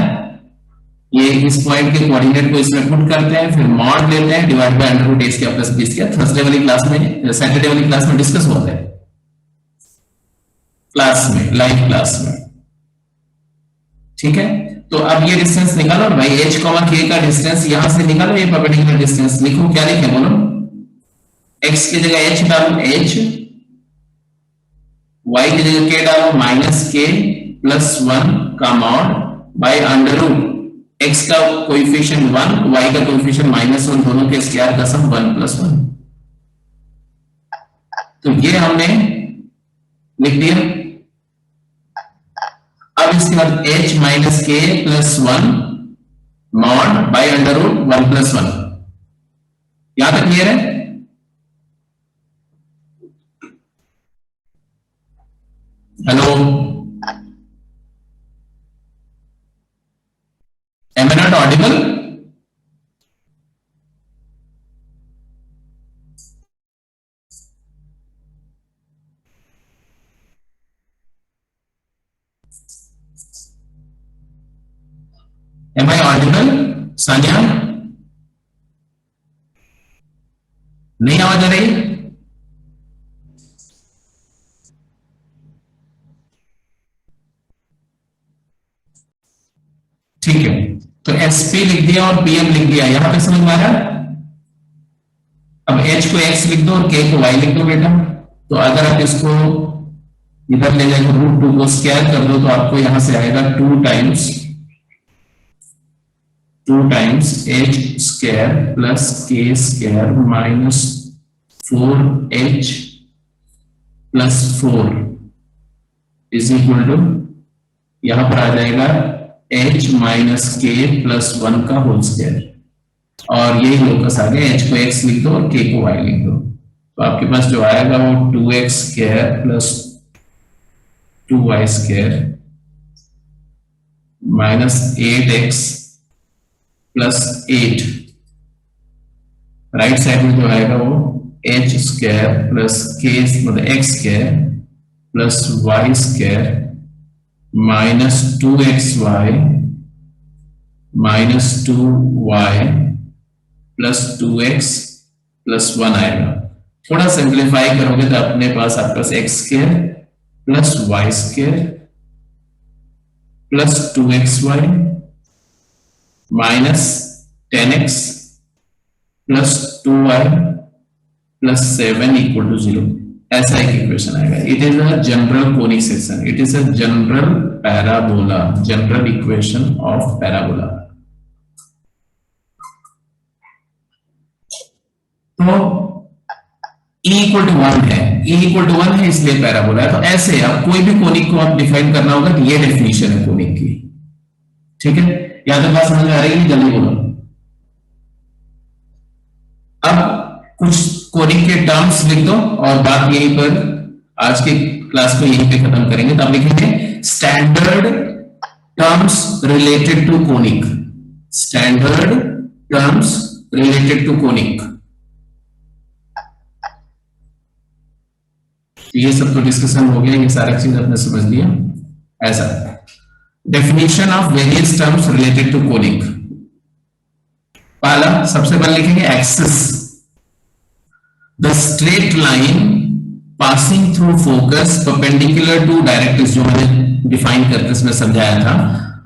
ये इस पॉइंट के कोऑर्डिनेट को इसमें पुट करते हैं, फिर मॉड लेते हैं divide by under root a square plus b square. Thursday वाली क्लास में, सैटरडे वाली क्लास में डिस्कस हुआ है, क्लास में, लाइव क्लास में, ठीक है? तो अब ये डिस्टेंस निकालो भाई, h कॉमा k का डिस्टेंस यहां से निकालो, ये परपेंडिकुलर डिस्टेंस लिखो। क्या लिखे बोलो? x की जगह h डालो h, y की जगह k डालो माइनस k प्लस 1 का mod by under root x का कोएफिशिएंट 1, y का कोएफिशिएंट -1, दोनों के स्क्वायर का सम 1 + 1। तो ये हमने लिख दिया। अब इसके बाद h minus k plus 1 mod by under root 1 + 1। यहां तक क्लियर है? Not audible? Am I audible, Sania? नहीं आवाज आ रही? ठीक है, तो एसपी लिख दिया और पीएम लिख दिया, यहां पे समझ में आ रहा है? अब एच को एक्स लिख दो और के को वाई लिख दो बेटा। तो अगर आप इसको इधर ले जाकर √2 को स्क्वायर कर दो तो आपको यहां से आएगा 2 times H square plus K square minus 4h plus 4 is equal to, यहां पर आ जाएगा h माइनस के प्लस 1 का होल स्क्वायर, और यही लोकस आ गया, h को x लिख दो और k को y लिख दो। तो आपके पास जो आएगा वो 2x square plus 2y square minus 8x plus 8, right side में जो आएगा वो h स्क्वायर प्लस k मतलब x square plus y square minus 2xy minus 2y plus 2x plus 1 आएगा। थोड़ा सिंप्लीफाई करोगे तो अपने पास आपके पास x square plus y square plus 2xy minus 10x plus 2y plus 7 equal to 0, ऐसा एक इक्वेशन आएगा। It is a general conic section, it is a general parabola, general equation of parabola. तो E इक्वल टू 1 है, E equal to 1 है इसलिए parabola है। तो ऐसे अब कोई भी कोनिक को आप डिफाइन करना होगा तो ये डेफिनेशन है कोनिक की, ठीक है? या तो बात समझ में आ रही है? जल्दी बोलो। अब कुछ कोनिक के टर्म्स लिख दो और बात यहीं पर आज के क्लास को यहीं पे खत्म करेंगे। तो आप लिखेंगे standard terms related to conic, standard terms related to conic. ये सब तो डिस्कशन हो गया, ये सारी चीज आपने समझ लिया। ऐसा definition of various terms related to conic. पहला सबसे पहले लिखेंगे axis, the straight line passing through focus perpendicular to directrix, जो मैंने डिफाइन करके इसमें समझाया था।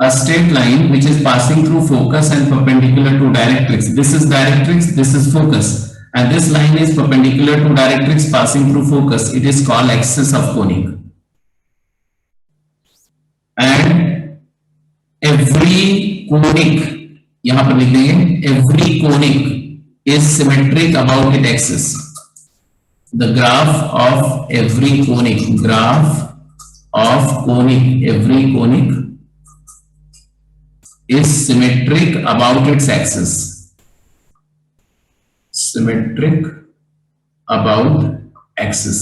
A straight line which is passing through focus and perpendicular to directrix, this is directrix, this is focus, and this line is perpendicular to directrix passing through focus. It is called axis of conic. And every conic, यहां पर लिख देंगे, every conic is symmetric about its axis. The graph of every conic, graph of conic, every conic is symmetric about its axis. Symmetric about axis,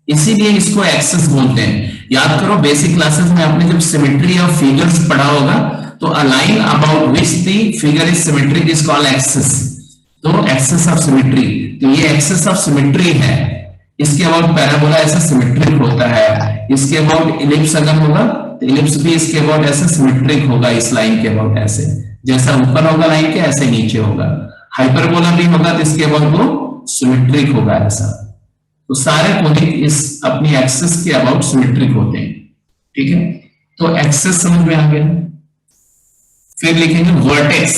इसीलिए इसको axis बोलते हैं। याद करो बेसिक क्लासेस में आपने जब सिमेट्री ऑफ फिगर्स पढ़ा होगा तो a line about which the figure is symmetric is called axis. तो एक्सिस ऑफ सिमेट्री, तो ये एक्सिस ऑफ सिमेट्री है। इसके अबाउट पैराबोला ऐसा सिमेट्रिक होता है, इसके अबाउट इलिप्स अगर होगा तो इलिप्स भी इसके अबाउट ऐसे सिमेट्रिक होगा, इस लाइन के अबाउट ऐसे, जैसा ऊपर होगा लाइन के ऐसे नीचे होगा। हाइपरबोला भी होगा तो इसके अबाउट वो सिमेट्रिक होगा ऐसा। तो सारे कोनिक इस अपनी एक्सिस के अबाउट सिमेट्रिक होते हैं, ठीक है? तो एक्सिस समझ में आ गया। फिर लिखेंगे वर्टेक्स,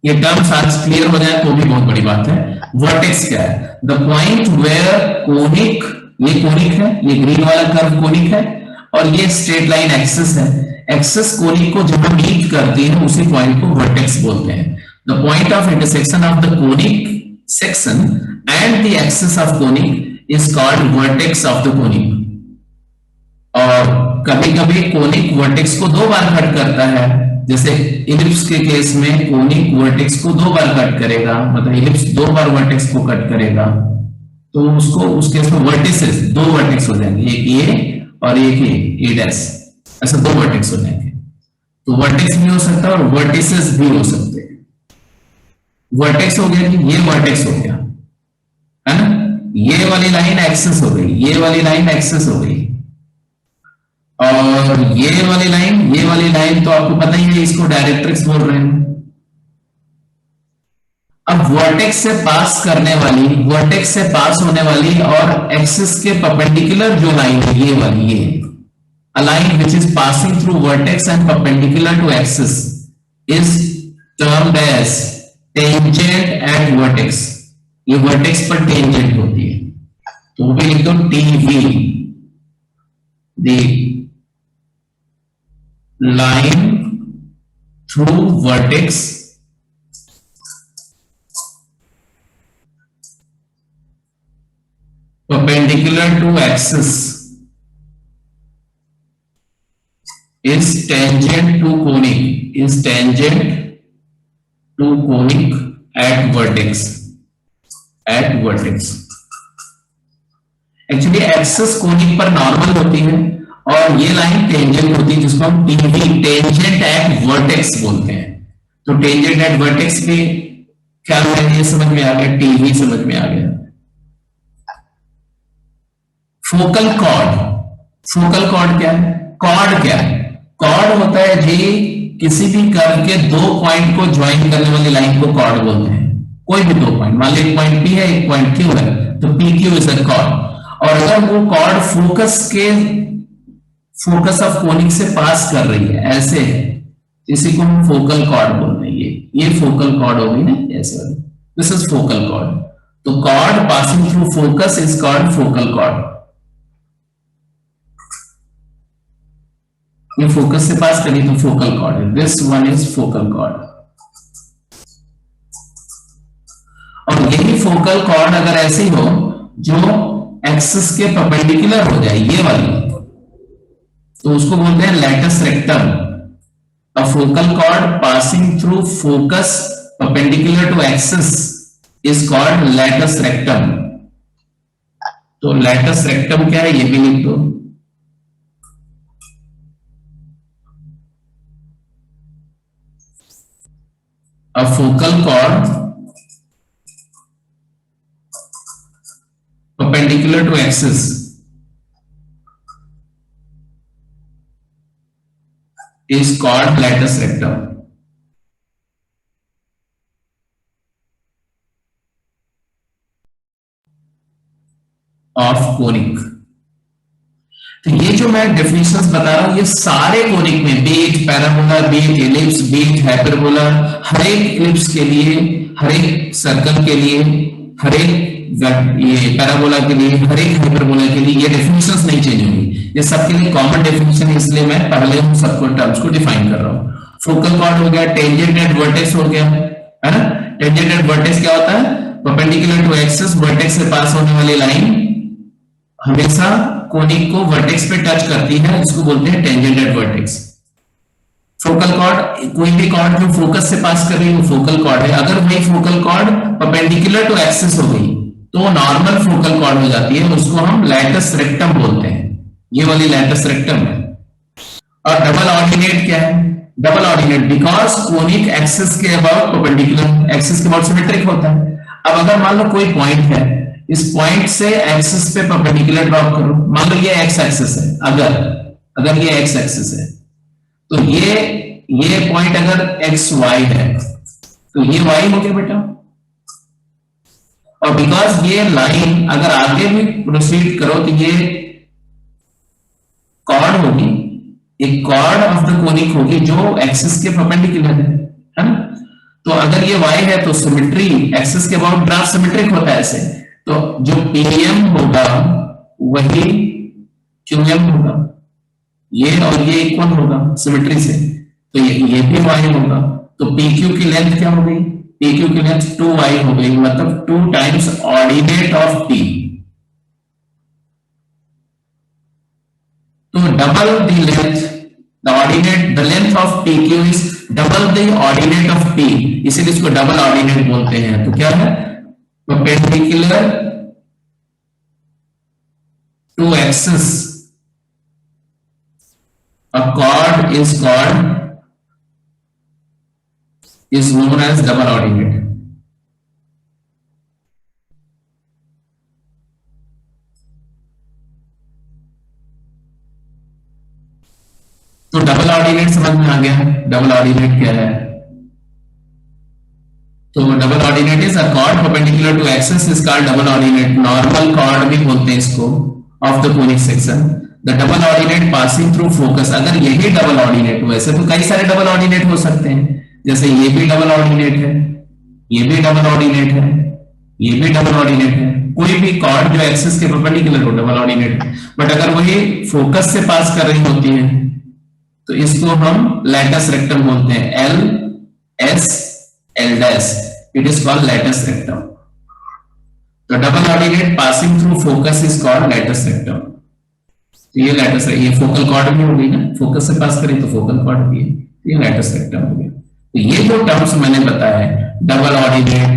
ये टर्म्स आज क्लियर हो जाए तो भी बहुत बड़ी बात है। वर्टेक्स क्या है? द पॉइंट वेयर कोनिक, ये कोनिक है, ये ग्रीन वाला कर्व कोनिक है और ये स्ट्रेट लाइन एक्सिस है। एक्सिस कोनिक को जहां मीट करती है उसी पॉइंट को वर्टेक्स बोलते हैं। The point of intersection of the conic section and the axis of conic is called vertex of the conic. और कभी-कभी कोनिक वर्टेक्स को 2 बार कट करता है, जैसे इलिप्स के केस में कोनिक वर्टेक्स को 2 बार कट करेगा, मतलब इलिप्स 2 बार वर्टेक्स को कट करेगा, तो उसको उस केस में वर्टिसेस 2 वर्टेक्स हो जाएंगे, एक ये और एक ये डैश, ऐसा 2 वर्टेक्स हो जाएंगे। तो वर्टेक्स भी हो सकता है और वर्टिसेस भी हो सकते हैं। वर्टेक्स हो गया कि ये वर्टेक्स हो गया, है ना, ये वाली लाइन एक्सेस हो गई, ये वाली लाइन एक्सेस हो गई, और ये वाली लाइन तो आपको पता ही है, इसको डायरेक्ट्रिक्स बोल रहे हैं। अब वर्टेक्स से पास करने वाली, वर्टेक्स से पास होने वाली और एक्सिस के परपेंडिकुलर जो लाइन है, ये वाली, ये a line which is passing through vertex and perpendicular to axis is termed as tangent at vertex। ये वर्टेक्स पर टेंजेंट होती है, तो वो भी लिख दो TV, the line through vertex perpendicular to axis is tangent to conic, is tangent to conic at vertex, at vertex। Actually axis conic पर नॉर्मल होती है और ये लाइन टेंजेंट होती है, जिसको हम टीवी, टेंजेंट एट वर्टेक्स बोलते हैं। तो टेंजेंट एट वर्टेक्स भी क्या है, ये समझ में आ गया, टीवी समझ में आ गया। फोकल कॉर्ड, फोकल कॉर्ड क्या है, कॉर्ड क्या है, कॉर्ड होता है जी किसी भी कर्व के दो पॉइंट को ज्वाइन करने वाली लाइन को कॉर्ड बोलते हैं। कोई भी दो पॉइंट, मान लो एक पॉइंट पी है, एक पॉइंट क्यू है, तो P Q is a cord. और अगर वो कॉर्ड फोकस ऑफ कोनिक से पास कर रही है, ऐसे, इसी को हम फोकल कॉर्ड बोल रहे हैं। ये फोकल कॉर्ड होगी ना, ऐसे, दिस इज फोकल कॉर्ड। तो cord passing through focus is called focal cord. ये फोकस से पास करी तो फोकल कॉर्ड है, this one is focal cord. और यही फोकल कॉर्ड अगर ऐसी हो जो एक्सिस के परपेंडिकुलर हो जाए, ये वाली, तो उसको बोलते हैं latus rectum. A focal chord passing through focus perpendicular to axis is called latus rectum. तो लैटस रेक्टम क्या है, ये भी लिख दो। A focal chord perpendicular to axis is called latus rectum। of conic। तो ये जो मैं डेफिनेशंस बता रहा हूं, ये सारे कोनिक में, be it parabola, be it ellipse, be it hyperbola, हर एक एलिप्स के लिए, हर एक सर्कल के लिए, हर एक ये पैराबोला के लिए, हर एक हाइपरबोला के लिए ये डेफिनेशंस नहीं चेंज होंगी। ये सबके लिए कॉमन डेफिनेशन है, इसलिए मैं पहले उन सबको टर्म्स को डिफाइन कर रहा हूं। फोकल कॉर्ड हो गया, टेंजेंट एट वर्टेक्स हो गया, है ना। टेंजेंट एट वर्टेक्स क्या होता है, परपेंडिकुलर टू एक्सिस, वर्टेक्स से पास होने वाली लाइन हमेशा कोनिक को वर्टेक्स पे टच करती है, इसको बोलते हैं tangent at vertex. Focal cord, कोई भी कॉर्ड जो फोकस से पास कर रही है वो फोकल कॉर्ड है। अगर वही focal chord perpendicular to axis हो गई तो नॉर्मल फोकल कॉर्ड हो जाती है, उसको हम लैटस रेक्टम बोलते हैं। ये वाली लैटस रेक्टम है। और डबल ऑर्डिनेट क्या है, double ordinate because conic axis के अबाउट परपेंडिकुलर, एक्सिस के अबाउट सिमेट्रिक होता है। अब अगर मान लो कोई पॉइंट है, इस पॉइंट से एक्सिस पे परपेंडिकुलर ड्रॉप करो, मान लो ये एक्स एक्सिस है, अगर ये एक्स एक्सिस है, तो ये पॉइंट अगर एक्स वाई है तो ये वाई हो गया बेटा। और बिकॉज ये लाइन अगर आगे भी प्रोसीड करो तो ये कॉर्ड होगी, एक कॉर्ड ऑफ द कोनिक होगी जो एक्सिस के परपेंडिकुलर है ना। तो अगर ये वाई है तो सिमेट्री एक्सिस के अबाउट ग्राफ सिमेट्रिक होता है ऐसे, तो जो पीएम होगा वही क्यूएम होगा, ये और ये इक्वल होगा सिमेट्री से, तो ये भी वाई होगा। तो पीक्यू की लेंथ क्या हो गई, पीक्यू की लेंथ 2y हो गई, मतलब 2 टाइम्स ऑर्डिनेट ऑफ p। तो double the length, the ordinate, the length of pq is double the ordinate of p, इसीलिए इसको डबल ऑर्डिनेट बोलते हैं। तो क्या है, perpendicular to axis a chord is called is known as double ordinate. तो double ordinate समझ में आ गया। डबल ऑर्डिनेट क्या है? तो double ordinate is a chord perpendicular to axis is called double ordinate. Normal chord भी बोलते हैं इसको of the conic section. The double ordinate passing through focus. अगर यही डबल ऑर्डिनेट, वैसे तो कई सारे डबल ऑर्डिनेट हो सकते हैं, जैसे ये भी डबल ऑर्डिनेट है, ये भी डबल ऑर्डिनेट है, ये भी डबल ऑर्डिनेट है। कोई भी कॉर्ड जो एक्सिस के परपेंडिकुलर हो डबल ऑर्डिनेट है। बट अगर वही फोकस से पास कर रही होती है तो इसको हम लैटस रेक्टम बोलते हैं। L S L dash, it is called latus rectum. तो double ordinate passing through focus is called latus rectum. तो ये लैटस, ये फोकल कॉर्ड भी हो गई ना, फोकस से पास करें तो फोकल कॉर्ड भी है, ये लैटस रेक्टम हो गया। तो ये जो टर्म्स मैंने बताया, double ordinate,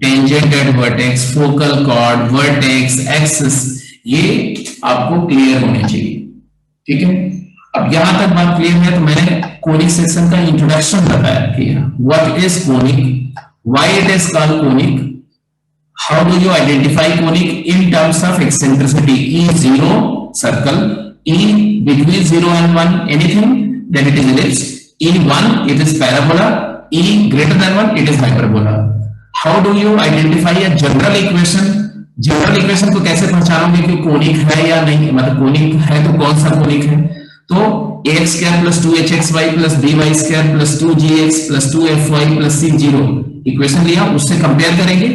tangent at vertex, focal cord, vertex, axis, ये आपको क्लियर होने चाहिए। ठीक है, अब यहां तक बात क्लियर है। तो मैंने कोनिक सेक्शन का इंट्रोडक्शन बताया कि what is conic, why it is called conic, how do you identify conic in terms of eccentricity. E0 circle, E between 0 and 1 anything, then it is ellipse. E1 it is parabola, E greater than 1 it is hyperbola. How do you identify a general equation? General equation को कैसे पहचानोगे कि conic है या नहीं, मतलब conic है तो कौन सा कोनिक है? तो ax square plus 2hxy plus by square plus 2gx plus 2fy plus c 0 equation लिया, उससे कंपेयर करेंगे।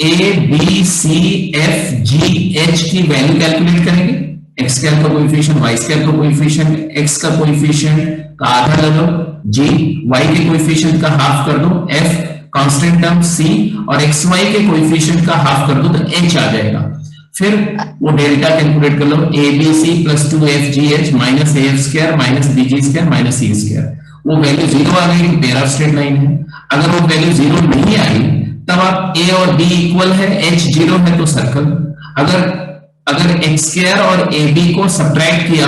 a b c f g h की वैल्यू कैलकुलेट करेंगे। x स्क्वायर का कोएफिशिएंट, y स्क्वायर का कोएफिशिएंट, x का कोएफिशिएंट का आधा ले लो, g y के कोएफिशिएंट का हाफ कर दो, f कांस्टेंट टर्म c और xy के कोएफिशिएंट का हाफ कर दो तो h आ जाएगा। फिर वो डेल्टा कैलकुलेट कर लो, abc plus 2fgh minus af square minus bg square minus c square. वो वैल्यू 0 आ गई, पेयर ऑफ स्ट्रेट लाइन है। अगर वो वैल्यू 0 नहीं आई तब आप a और b इक्वल है, h 0 है तो सर्कल। अगर x स्क्वायर और ab को सब्ट्रैक्ट किया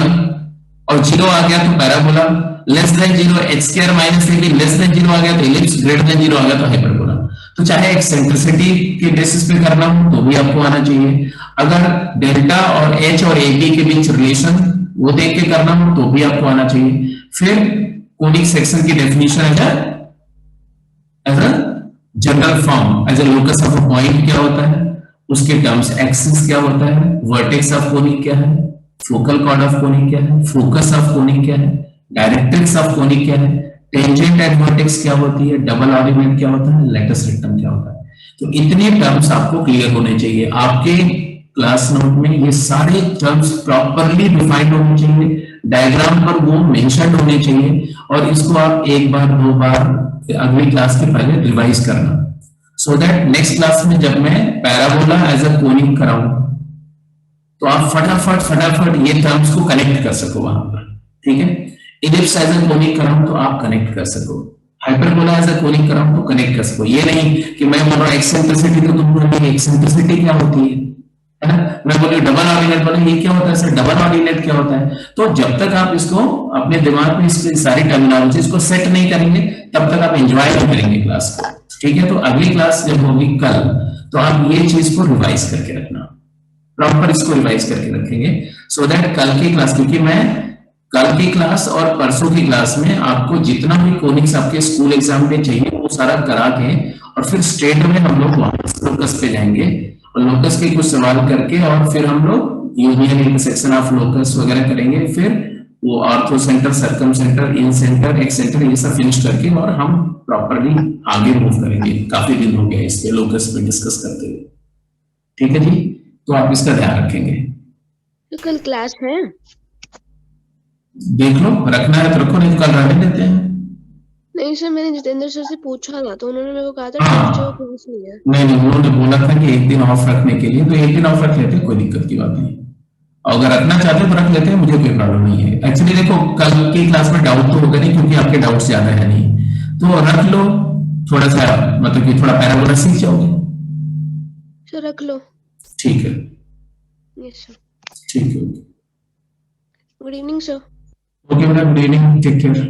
और 0 आ गया तो parabola, less than 0 h square minus ab less than 0 आ गया तो एलिप्स, ग्रेटर देन 0 आ गया तो हाइपरबोला। तो चाहे एक्सेंट्रिसिटी के बेसिस पे करना हो तो भी आपको आना चाहिए। अगर डेल्टा और h और ab के बीच रिलेशन वो देख के करना हो तो भी आपको आना चाहिए। फिर कोनिक सेक्शन की definition as a general form, as a locus of a point क्या होता है, उसके टर्म्स एक्सिस क्या होता है, वर्टेक्स ऑफ कोनिक क्या है, फोकल कॉर्ड ऑफ कोनिक क्या है, फोकस ऑफ कोनिक क्या है, डायरेक्ट्रिक्स ऑफ कोनिक क्या है, टेंजेंट एट वर्टेक्स क्या होती है, डबल ऑर्डिनेट क्या होता है, लैटिस रेक्टम क्या होता है। तो इतने टर्म्स आपको क्लियर होने चाहिए। आपके क्लास नोट में ये सारे टर्म्स प्रॉपरली डिफाइंड होने चाहिए, डायग्राम पर वो मेंशन होने चाहिए, और इसको आप एक बार दो बार अगली क्लास के पहले रिवाइज करना, सो दैट नेक्स्ट क्लास में जब मैं पैराबोला एज अ कोनिक कराऊं तो आप फटाफट ये टर्म्स को कनेक्ट कर सको वहां पर। ठीक है, इलिप्स एज अ कोनिक कराऊं तो आप कनेक्ट कर सको, हाइपरबोला एज अ कोनिक कराऊं तो कनेक्ट कर सको। ये नहीं कि मैं बोल रहा हूं एक्सेंट्रिसिटी तो तुम बोलोगे एक्सेंट्रिसिटी क्या होती है ना, मैं बोलिए डबल ऑर्डिनेट बोले ये क्या होता है सर, डबल ऑर्डिनेट क्या होता है। तो जब तक आप इसको अपने दिमाग में इसकी सारी टर्मिनोलॉजी इसको सेट नहीं करेंगे तब तक आप एंजॉय नहीं करेंगे क्लास को। ठीक है, तो अगली क्लास जब होगी कल तो आप ये चीज को रिवाइज करके रखना, प्रॉपर इसको रिवाइज करके रखेंगे, सो दैट कल की क्लास, क्योंकि मैं कल की क्लास और परसों की क्लास में आपको जितना भी कोनिक्स आपके स्कूल एग्जाम में चाहिए वो सारा करा के, और फिर स्ट्रेट में हम लोग लोकस पे जाएंगे और लोकस के कुछ सवाल करके, और फिर हम लोग यूनियन इंटरसेक्शन ऑफ लोकस वगैरह करेंगे। फिर वो ऑर्थो सेंटर, सर्कम सेंटर, इन सेंटर, एक्स सेंटर, ये सब फिनिश करके और हम प्रॉपरली आगे मूव करेंगे। काफी दिन हो गया इसके लोकस पे डिस्कस करते हुए। ठीक है जी, तो आप इसका ध्यान रखेंगे। तो कल क्लास है? देख लो, रखना है तो रखो, नहीं तो कल रहने देते हैं। नहीं सर, मैंने जितेंद्र सर से पूछा था तो उन्होंने मेरे को कहा था हाँ। ट्यूसडे को क्लास नहीं है। नहीं, उन्होंने बोला था कि एक दिन ऑफ रखने के लिए, तो एक दिन ऑफ रख लेते, कोई दिक्कत की बात नहीं। और अगर रखना चाहते हो तो रख लेते हैं, मुझे कोई प्रॉब्लम नहीं है। एक्चुअली देखो, कल की क्लास में डाउट तो होगा नहीं क्योंकि आपके डाउट ज्यादा है नहीं, तो रख लो थोड़ा सा, मतलब कि थोड़ा पैराबोला सीख जाओगे। सर रख लो। ठीक है, यस सर। ठीक है, गुड इवनिंग सर। ओके बेटा, गुड इवनिंग, टेक केयर।